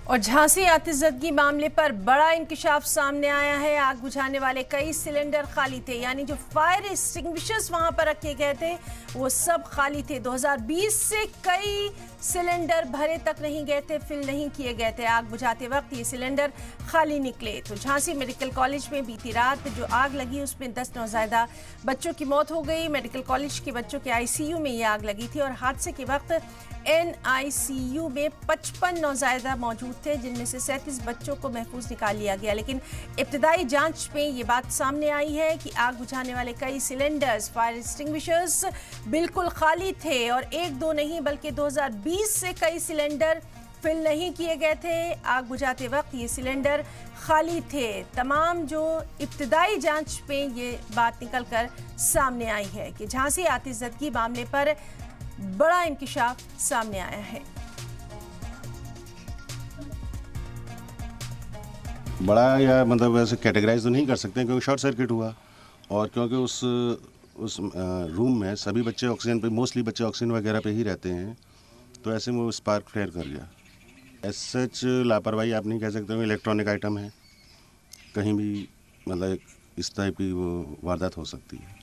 और झांसी आतिशज़दगी मामले पर बड़ा इंकशाफ सामने आया है। आग बुझाने वाले कई सिलेंडर खाली थे, यानी जो फायर एक्सटिंग्विशर्स वहां पर रखे गए थे वो सब खाली थे। 2020 से कई सिलेंडर भरे तक नहीं गए थे, फिल नहीं किए गए थे। आग बुझाते वक्त ये सिलेंडर खाली निकले। तो झांसी मेडिकल कॉलेज में बीती रात जो आग लगी उसमें 10 नौज़ायदा बच्चों की मौत हो गई। मेडिकल कॉलेज के बच्चों के आईसीयू में ये आग लगी थी और हादसे के वक्त एनआईसीयू में 55 नौज़ायदा मौजूद थे, जिनमें से 37 बच्चों को महफूज निकाल लिया गया। लेकिन इब्तिदाई जांच में ये बात सामने आई है कि आग बुझाने वाले कई सिलेंडर्स, फायर एक्सटिंग्विशर्स बिल्कुल खाली थे और एक दो नहीं बल्कि 2020 से कई सिलेंडर फिल नहीं किए गए थे। आग बुझाते वक्त ये सिलेंडर खाली थे। तमाम जो इब्तिदाई जांच में ये बात निकल कर सामने आई है कि झांसी आतिशज़दगी मामले पर बड़ा इंकशाफ सामने आया है। बड़ा या मतलब वैसे कैटेगराइज तो नहीं कर सकते क्योंकि शॉर्ट सर्किट हुआ और क्योंकि उस रूम में सभी बच्चे ऑक्सीजन पे, मोस्टली बच्चे ऑक्सीजन वगैरह पे ही रहते हैं, तो ऐसे में वो स्पार्क फ्लेयर कर गया। एज सच लापरवाही आप नहीं कह सकते हो, इलेक्ट्रॉनिक आइटम है, कहीं भी मतलब इस टाइप की वो वारदात हो सकती है।